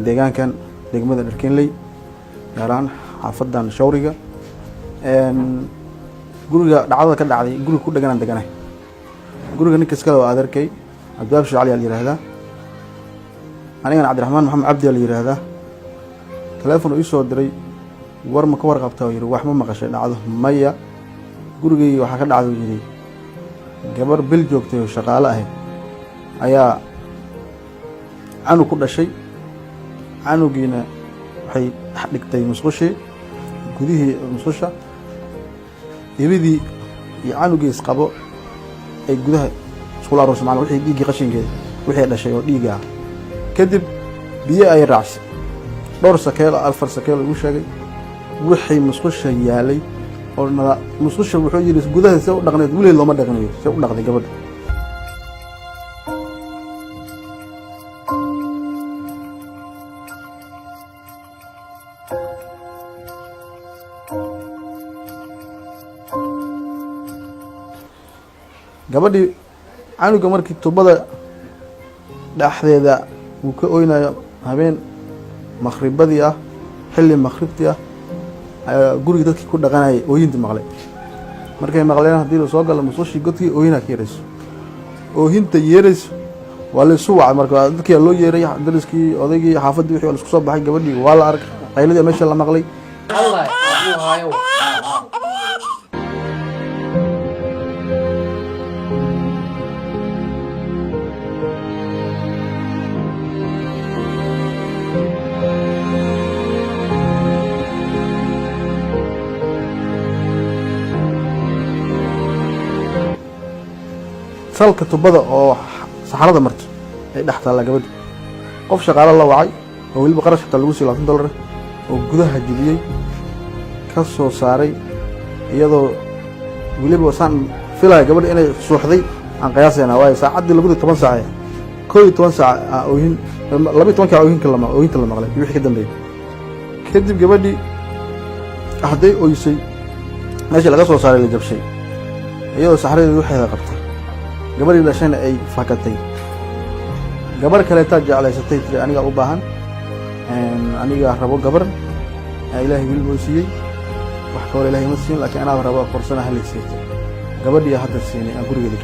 deegaankan degmada Dharkeenley gaaraan xaafadan Shawriga guriga dhacdada ka dhacday guriga ku dhagan deganay guriga ninka iska loo adeerkay Abdul Shacali la yiraahdaa aniga Cabdiraxmaan Maxamed Cabdi la yiraahdaa telefoon ii soo diray war ma ka warqabtaa yiri wax ma maqashay dhacdo maya gurigii waxa ka dhacday yiri gabar bil joogtay oo shaqaale ah ayaa anu ku dhashay anugiina waxay dhigtay musqusha gudihii musqusha ibidii iyo anugii isqabo ay gudaha isku la roosmaan wixii dhiigi qashinkeeda wixii dhashay oo dhiiga kadib biyo ay raacsay dhowr sakeel afar sakeel ugu sheegay wixii musqusha yaalay oo musqusha wuxuu yiri gudaha soo dhaqneed wili looma dhaqnayo soo u dhaqday gabadha gabadhi anuga markii tubada dhaxdeeda uu ka oynayo habeen maghribadii ah xilli maghribtii ah guriga dadkii ku dhaqanay ooyinta maqlay markay maqleen hadii la soo galo musqashii godkii ooyina ka yeerayso ooyinta yeerayso waa la soo wacay markaa dadkii loo yeeray dariskii odaygii xaafadii wixii la isku soo baxay gabadhii waa la arkay qayladii meesha la maqlay Allah uu haayo salka tubada oo saxarada marto ay dhaxtaa la gabadh qof shaqaale la wacay oo waliba qarash xataa lagu siiyay $20 oo gudaha jiliyay ka soo saaray iyadoo waliba wasaan filay gabadh inay suuxday aan qiyaasayna way saacadii lagu 10 saac 12 saac oohin 12 ka oohinka la maqlay wixii ka dambeeyay kadib gabadhii ahday ooysay meesha laga soo saaray la jabshay iyadoo saxaradeedu waxay qabtay gabadhii dhashayna ay fakatay gabar kale taa jeclaysatay aniga u baahan aniga rabo gabar ilaahay wiil buu siiyay wax ka hor ilaahay ma siin laakiin ana rabo qorsana hal siiyay gabadhii hadda siinay gurigeeda